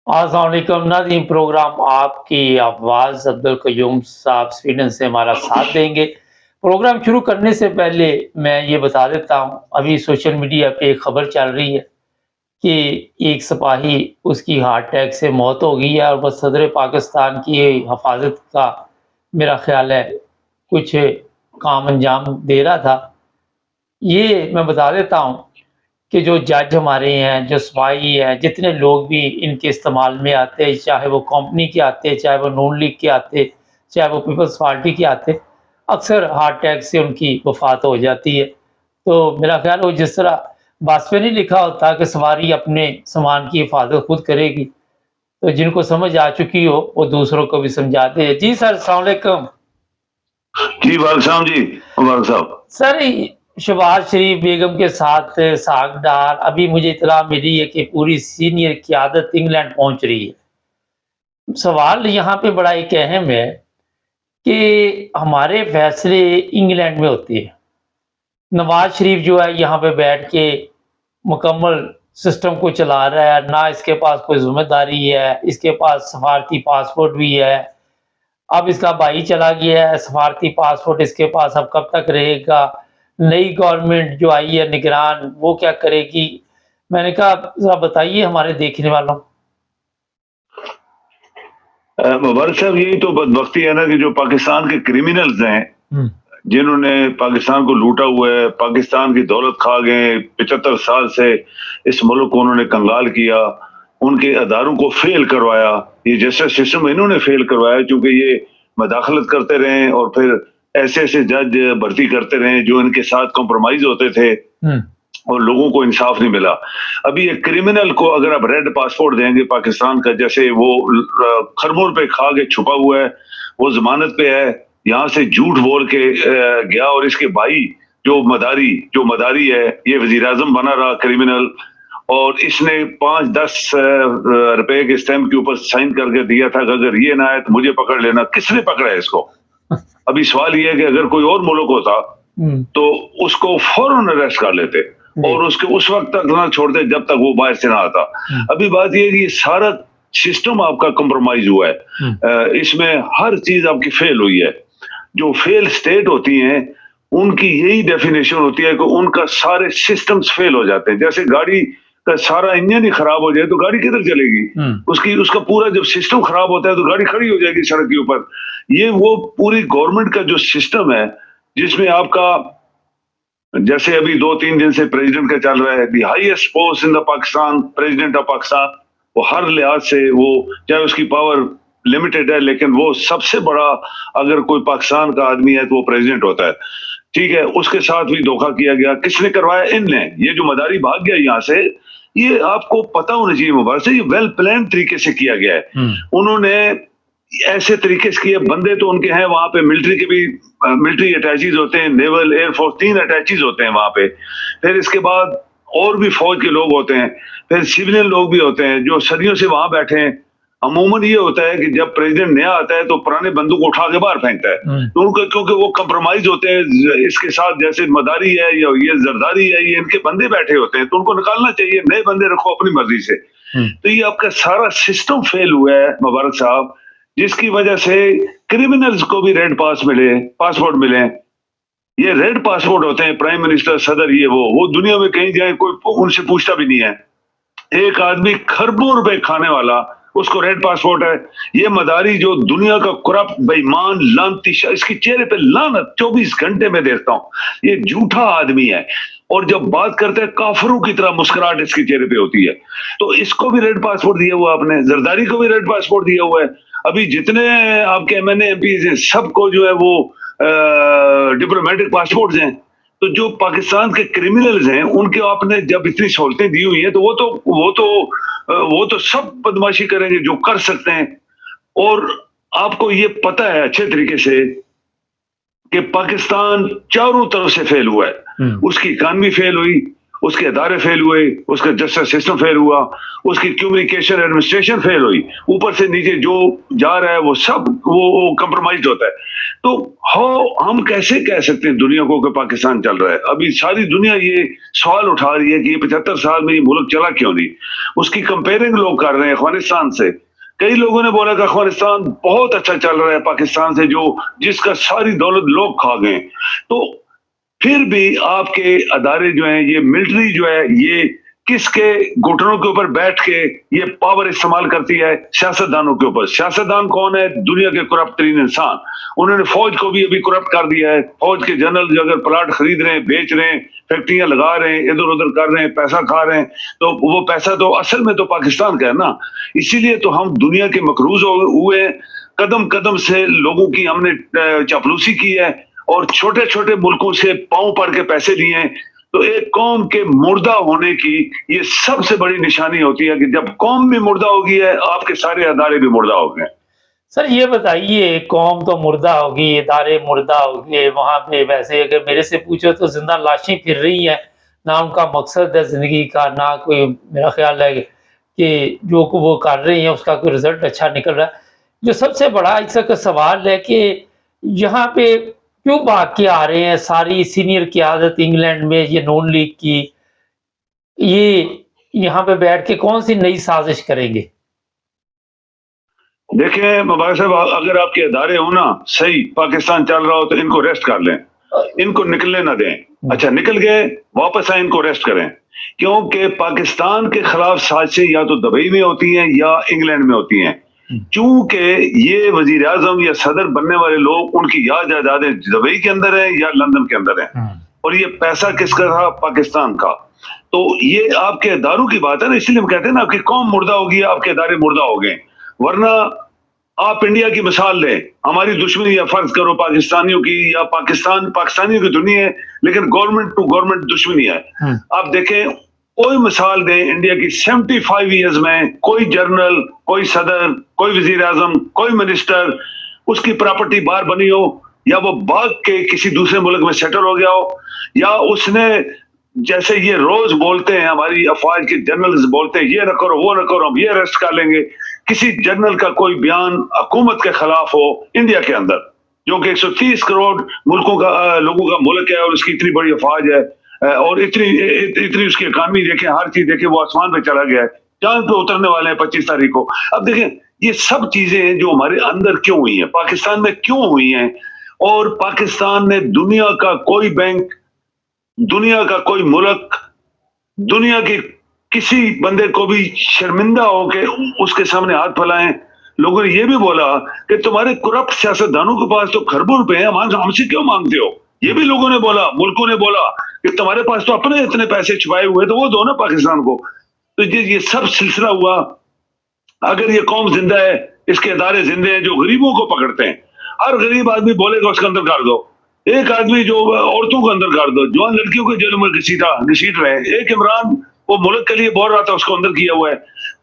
अस्सलाम वालेकुम नाज़रीन, प्रोग्राम आपकी आवाज़ अब्दुल क़य्यूम साहब स्वीडन से हमारा साथ देंगे। प्रोग्राम शुरू करने से पहले मैं ये बता देता हूँ, अभी सोशल मीडिया पे एक खबर चल रही है कि एक सिपाही उसकी हार्ट अटैक से मौत हो गई है और वो सदर पाकिस्तान की हिफाजत का मेरा ख़्याल है कुछ काम अंजाम दे रहा था। ये मैं बता देता हूँ कि जो जज हमारे हैं, जो सिपाही हैं, जितने लोग भी इनके इस्तेमाल में आते हैं, चाहे वो कंपनी के आते हैं, चाहे वो नून लीग के आते, चाहे वो पीपल्स पार्टी के आते, अक्सर हार्ट अटैक से उनकी वफ़ात हो जाती है। तो मेरा ख़्याल है वो जिस तरह बस पे नहीं लिखा होता कि सवारी अपने सामान की हिफाज़त खुद करेगी, तो जिनको समझ आ चुकी हो, वो दूसरों को भी समझा दें। जी सर, अस्सलाम वालेकुम। जी वालेकुम सलाम जी, मुबारक साहब। सर, शहबाज शरीफ बेगम के साथ सागदार, अभी मुझे इत्तला मिली है कि पूरी सीनियर क़यादत इंग्लैंड पहुँच रही है। सवाल यहाँ पे बड़ा एक अहम है कि हमारे फैसले इंग्लैंड में होते हैं। नवाज़ शरीफ जो है यहाँ पे बैठ के मुकम्मल सिस्टम को चला रहा है, ना इसके पास कोई ज़िम्मेदारी है, इसके पास सफारती पासपोर्ट भी है। अब इसका भाई चला गया है, सफारती पासपोर्ट इसके पास अब कब तक रहेगा? नई गवर्नमेंट जो आई है निगरान, वो क्या करेगी? मैंने कहा ज़रा बताइए हमारे देखने वालों। मुबारक साहब, यही तो बदबख्ती है ना कि जो पाकिस्तान के क्रिमिनल्स हैं, जिन्होंने पाकिस्तान को लूटा हुआ है, पाकिस्तान की दौलत खा गए, 75 साल से इस मुल्क को उन्होंने कंगाल किया, उनके अदारों को फेल करवाया, ये जस्टिस सिस्टम इन्होंने फेल करवाया क्योंकि ये मदाखलत करते रहे और फिर ऐसे ऐसे जज भर्ती करते रहे जो इनके साथ कॉम्प्रोमाइज होते थे और लोगों को इंसाफ नहीं मिला। अभी एक क्रिमिनल को अगर आप रेड पासपोर्ट देंगे पाकिस्तान का, जैसे वो खरबों पे खा के छुपा हुआ है, वो जमानत पे है, यहाँ से झूठ बोल के गया और इसके भाई जो मदारी है, ये वजीर आजम बना रहा क्रिमिनल, और इसने 5-10 रुपए के स्टैम्प के ऊपर साइन करके दिया था कि अगर ये ना आए तो मुझे पकड़ लेना। किसने पकड़ा है इसको? अभी सवाल ये है कि अगर कोई और मुल्क होता तो उसको फौरन अरेस्ट कर लेते और उसके उस वक्त तक ना छोड़ते जब तक वो बाहर से ना आता। अभी बात ये है कि सारा सिस्टम आपका कॉम्प्रोमाइज हुआ है, इसमें हर चीज आपकी फेल हुई है। जो फेल स्टेट होती हैं उनकी यही डेफिनेशन होती है कि उनका सारे सिस्टम्स फेल हो जाते हैं। जैसे गाड़ी का सारा इंजन ही खराब हो जाए तो गाड़ी किधर चलेगी? उसका पूरा जब सिस्टम खराब होता है तो गाड़ी खड़ी हो जाएगी सड़क के ऊपर। ये वो पूरी गवर्नमेंट का जो सिस्टम है जिसमें आपका, जैसे अभी 2-3 दिन से प्रेसिडेंट का चल रहा है, the highest post in the Pakistan, president of Pakistan, वो हर लिहाज से वो चाहे उसकी पावर लिमिटेड है लेकिन वो सबसे बड़ा, अगर कोई पाकिस्तान का आदमी है तो वो प्रेसिडेंट होता है। ठीक है, उसके साथ भी धोखा किया गया। किसने करवाया? इनने। ये जो मदारी भाग गया यहाँ से, ये आपको पता होना चाहिए मुबारक से, ये वेल प्लान तरीके से किया गया है। उन्होंने ऐसे तरीके से किए, बंदे तो उनके हैं वहां पे, मिलिट्री के भी मिलिट्री अटैचीज होते हैं, नेवल, एयरफोर्स, 3 अटैचीज होते हैं वहां पे। फिर इसके बाद और भी फौज के लोग होते हैं, फिर सिविलियन लोग भी होते हैं जो सदियों से वहां बैठे हैं। अमूमन ये होता है कि जब प्रेसिडेंट नया आता है तो पुराने बंदूक उठा के बाहर फेंकता है, तो उनको, क्योंकि वो कंप्रोमाइज होते हैं इसके साथ, जैसे मदारी है या ये जरदारी है, ये इनके बंदे बैठे होते हैं तो उनको निकालना चाहिए, नए बंदे रखो अपनी मर्जी से। तो ये आपका सारा सिस्टम फेल हुआ है मुबारक साहब, जिसकी वजह से क्रिमिनल्स को भी रेड पासपोर्ट मिले। ये रेड पासपोर्ट होते हैं, प्राइम मिनिस्टर, सदर, ये वो दुनिया में कहीं जाए कोई उनसे पूछता भी नहीं है। एक आदमी खरबों रुपए खाने वाला, उसको रेड पासपोर्ट है। ये मदारी जो दुनिया का करप्ट, बेईमान, लानती, इसके चेहरे पे लानत 24 घंटे में देखता हूं। ये झूठा आदमी है और जब बात करते हैं काफरों की तरह मुस्कुराहट इसके चेहरे पे होती है। तो इसको भी रेड पासपोर्ट दिया हुआ आपने, जरदारी को भी रेड पासपोर्ट दिया हुआ है। अभी जितने आपके एमएनए एमपीज हैं सबको जो है वो डिप्लोमेटिक पासपोर्ट हैं। तो जो पाकिस्तान के क्रिमिनल्स हैं उनके आपने जब इतनी सहूलतें दी हुई हैं तो वो तो सब बदमाशी करेंगे जो कर सकते हैं। और आपको ये पता है अच्छे तरीके से कि पाकिस्तान चारों तरफ से फेल हुआ है। उसकी इकानमी फेल हुई, اس کے ادارے فیل ہوئے, اس کا جسٹس سسٹم فیل ہوا, اس کی کمیونیکیشن ایڈمنسٹریشن فیل ہوئی, اوپر سے نیچے جو جا رہا ہے وہ سب وہ کمپرومائزڈ ہوتا ہے. تو ہم کیسے کہہ سکتے ہیں دنیا کو کہ پاکستان چل رہا ہے؟ ابھی ساری دنیا یہ سوال اٹھا رہی ہے کہ یہ 75 سال میں یہ ملک چلا کیوں نہیں. اس کی کمپیئرنگ لوگ کر رہے ہیں افغانستان سے. کئی لوگوں نے بولا کہ افغانستان بہت اچھا چل رہا ہے پاکستان سے, جس کا ساری دولت لوگ کھا گئے. تو پھر بھی آپ کے ادارے جو ہیں, یہ ملٹری جو ہے, یہ کس کے گھٹنوں کے اوپر بیٹھ کے یہ پاور استعمال کرتی ہے؟ سیاستدانوں کے اوپر. سیاستدان کون ہے؟ دنیا کے کرپٹ ترین انسان. انہوں نے فوج کو بھی ابھی کرپٹ کر دیا ہے. فوج کے جنرل اگر پلاٹ خرید رہے ہیں, بیچ رہے ہیں, فیکٹریاں لگا رہے ہیں, ادھر ادھر کر رہے ہیں, پیسہ کھا رہے ہیں, تو وہ پیسہ تو اصل میں تو پاکستان کا ہے نا. اسی لیے تو ہم دنیا کے مقروض ہوئے ہیں. قدم قدم سے لوگوں کی ہم نے چاپلوسی کی ہے اور چھوٹے چھوٹے ملکوں سے پاؤں پڑ کے پیسے لیے ہیں. تو ایک قوم کے مردہ ہونے کی یہ سب سے بڑی نشانی ہوتی ہے کہ جب قوم بھی مردہ ہو گئی ہے, آپ کے سارے ادارے بھی مردہ ہو گئے. سر یہ بتائیے, قوم تو مردہ ہوگی, ادارے مردہ ہو گئے, وہاں پہ ویسے اگر میرے سے پوچھو تو زندہ لاشیں پھر رہی ہیں, نہ ان کا مقصد ہے زندگی کا, نہ کوئی میرا خیال ہے کہ جو وہ کر رہے ہیں اس کا کوئی رزلٹ اچھا نکل رہا ہے. جو سب سے بڑا اس کا سوال ہے کہ یہاں پہ کیوں بھاگ کے آ رہے ہیں ساری سینئر قیادت انگلینڈ میں, یہ نون لیگ کی, یہ یہاں پہ بیٹھ کے کون سی نئی سازش کریں گے؟ دیکھیں مبارک صاحب, اگر آپ کے ادارے ہو نا صحیح, پاکستان چل رہا ہو تو ان کو ریسٹ کر لیں, ان کو نکلنے نہ دیں. اچھا نکل گئے, واپس آئیں, ان کو ریسٹ کریں. کیونکہ پاکستان کے خلاف سازشیں یا تو دبئی میں ہوتی ہیں یا انگلینڈ میں ہوتی ہیں. چونکہ یہ وزیر اعظم یا صدر بننے والے لوگ, ان کی یا جائیدادیں دبئی کے اندر ہیں یا لندن کے اندر ہیں, اور یہ پیسہ کس کا تھا؟ پاکستان کا. تو یہ آپ کے اداروں کی بات ہے نا, اس لیے ہم کہتے ہیں نا آپ کی قوم مردہ ہوگی, آپ کے ادارے مردہ ہو گئے. ورنہ آپ انڈیا کی مثال لیں, ہماری دشمنی یا فرض کرو پاکستانیوں کی یا پاکستانیوں کی دنیا ہے, لیکن گورنمنٹ ٹو گورنمنٹ دشمنی ہے. آپ دیکھیں, کوئی مثال دیں انڈیا کی 75 ایئرز میں, کوئی جنرل, کوئی صدر, کوئی وزیر اعظم, کوئی منسٹر, اس کی پراپرٹی باہر بنی ہو, یا وہ بھاگ کے کسی دوسرے ملک میں سیٹل ہو گیا ہو, یا اس نے جیسے یہ روز بولتے ہیں ہماری افواج کے جنرلز بولتے ہیں یہ نہ کرو وہ نہ کرو, ہم یہ ارسٹ کر لیں گے, کسی جنرل کا کوئی بیان حکومت کے خلاف ہو انڈیا کے اندر, جو کہ 130 کروڑ لوگوں کا ملک ہے اور اس کی اتنی بڑی افواج ہے, اور اتنی اس کی اکانومی دیکھیں, ہر چیز دیکھیں, وہ آسمان پہ چلا گیا ہے, چاند پہ اترنے والے ہیں 25 تاریخ کو. اب دیکھیں یہ سب چیزیں ہیں جو ہمارے اندر کیوں ہوئی ہیں, پاکستان میں کیوں ہوئی ہیں, اور پاکستان نے دنیا کا کوئی بینک, دنیا کا کوئی ملک, دنیا کے کسی بندے کو بھی شرمندہ ہو کے اس کے سامنے ہاتھ پھیلائیں. لوگوں نے یہ بھی بولا کہ تمہارے کرپٹ سیاستدانوں کے پاس تو خربوں روپے ہیں, ہم سے کیوں مانگتے ہو. یہ بھی لوگوں نے بولا, ملکوں نے بولا کہ تمہارے پاس تو اپنے اتنے پیسے چھپائے ہوئے تو وہ دو نا پاکستان کو. تو یہ سب سلسلہ ہوا. اگر یہ قوم زندہ ہے, اس کے ادارے زندے ہیں جو غریبوں کو پکڑتے ہیں, ہر غریب آدمی بولے گا اس کے اندر کر دو. ایک آدمی جو عورتوں کو اندر کر دو, جوان لڑکیوں کو جیلوں میں گھسیٹ رہے ہیں, ایک عمران وہ ملک کے لیے بول رہا تھا اس کو اندر کیا ہوا ہے.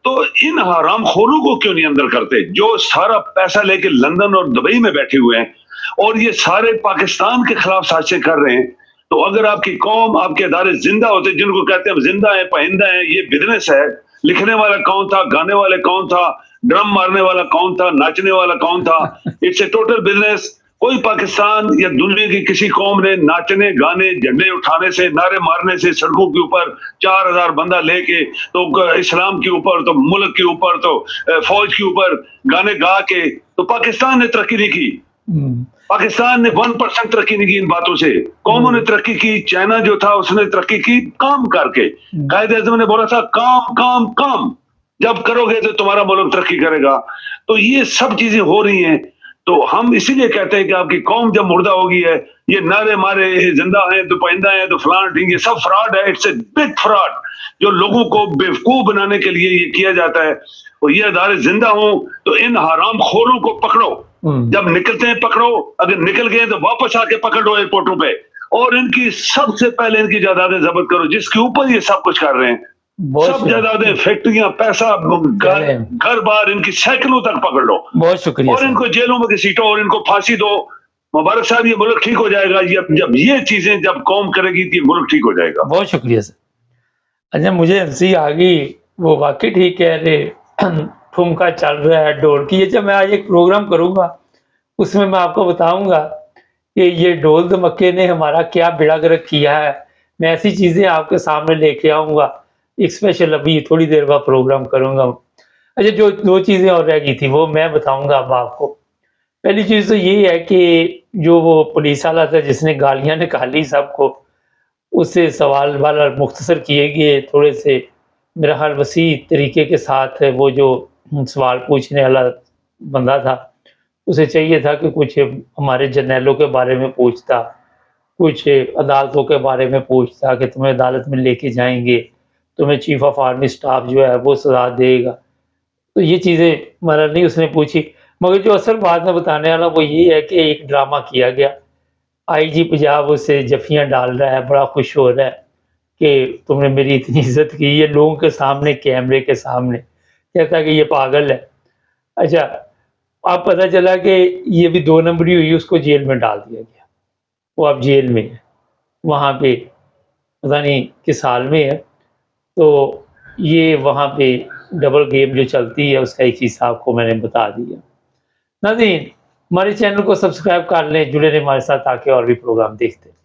تو ان حرام خوروں کو کیوں نہیں اندر کرتے جو سارا پیسہ لے کے لندن اور دبئی میں بیٹھے ہوئے ہیں اور یہ سارے پاکستان کے خلاف سازشیں کر رہے ہیں. تو اگر آپ کی قوم, آپ کے ادارے زندہ ہوتے, جن کو کہتے ہیں زندہ ہیں پائندہ ہیں, یہ بزنس ہے, لکھنے والا کون تھا, گانے والے کون تھا, ڈرم مارنے والا کون تھا, ناچنے والا کون تھا, اٹس اے ٹوٹل بزنس. کوئی پاکستان یا دنیا کی کسی قوم نے ناچنے, گانے, جھنڈے اٹھانے سے, نعرے مارنے سے, سڑکوں کے اوپر 4000 بندہ لے کے تو اسلام کے اوپر, تو ملک کے اوپر, تو فوج کے اوپر گانے گا کے, تو پاکستان نے ترقی نہیں کی. پاکستان نے 1% ترقی نہیں کی ان باتوں سے. قوموں نے ترقی کی. چائنا جو تھا اس نے ترقی کی کام کر کے. قائد اعظم نے بولا تھا کام کام کام, جب کرو گے تو تمہارا ملک ترقی کرے گا. تو یہ سب چیزیں ہو رہی ہیں. تو ہم اسی لیے کہتے ہیں کہ آپ کی قوم جب مردہ ہو گئی ہے, یہ نعرے مارے زندہ ہیں تو پائندہ ہیں تو فلاں ٹھیک, یہ سب فراڈ ہے. اٹس اے بگ فراڈ جو لوگوں کو بیوقوف بنانے کے لیے یہ کیا جاتا ہے. اور یہ ادارے زندہ ہوں تو ان حرام خوروں کو پکڑو, جب نکلتے ہیں پکڑو, اگر نکل گئے تو واپس آ کے پکڑو ایئرپورٹوں پہ, اور ان کی سب سے پہلے ان کی جائیدادیں ضبط کرو جس کے اوپر یہ سب کچھ کر رہے ہیں. سب جائیدادیں, فیکٹریاں, پیسہ, گھر بار, ان کی سینکڑوں تک پکڑ لو. بہت شکریہ, اور ان کو جیلوں میں گھسیٹو اور ان کو پھانسی دو. مبارک صاحب, یہ ملک ٹھیک ہو جائے گا. جب یہ چیزیں جب قوم کرے گی تو یہ ملک ٹھیک ہو جائے گا. بہت شکریہ سر. अच्छा मुझे हंसी आ गई, वो वाकई ठीक कह रहे, ठुमका चल रहा है ढोल की। अच्छा मैं आज एक प्रोग्राम करूँगा, उसमें मैं आपको बताऊँगा कि ये ढोल धमक्के ने हमारा क्या बेड़ा गर्क किया है। मैं ऐसी चीज़ें आपके सामने लेके आऊँगा, एक स्पेशल अभी थोड़ी देर बाद प्रोग्राम करूँगा। अच्छा जो 2 चीज़ें और रह गई थी वो मैं बताऊँगा अब आपको। पहली चीज़ तो ये है कि जो वो पुलिस वाला था जिसने गालियाँ निकाली सबको, उससे सवाल-वाल मुख्तसर किए गए थोड़े से, मेरा ख़्याल वसीह तरीके के साथ है वो जो सवाल पूछने वाला बंदा था, उसे चाहिए था कि कुछ हमारे जर्नैलों के बारे में पूछता, कुछ अदालतों के बारे में पूछता कि तुम्हें अदालत में लेके जाएँगे, तुम्हें चीफ़ ऑफ आर्मी स्टाफ जो है वो सज़ा देगा। तो ये चीज़ें मगर नहीं उसने पूछी। मगर जो असल बात मैं बताने वाला हूँ वो ये है कि एक ड्रामा किया गया। आईजी पंजाब उसे जफ़ियाँ डाल रहा है, बड़ा खुश हो रहा है कि तुमने मेरी इतनी इज़्ज़त की, ये लोगों के सामने, कैमरे के सामने, कहता है कि ये पागल है। अच्छा, अब पता चला कि ये भी 2 नंबरी हुई, उसको जेल में डाल दिया गया। वो अब जेल में है, वहाँ पे पता नहीं किस हाल में है। तो ये वहाँ पे डबल गेम जो चलती है उसका एक हिस्सा आपको मैंने बता दिया। नाज़रीन, हमारे चैनल को सब्सक्राइब कर लें, जुड़े रहें हमारे साथ ताकि और भी प्रोग्राम देखते रहें।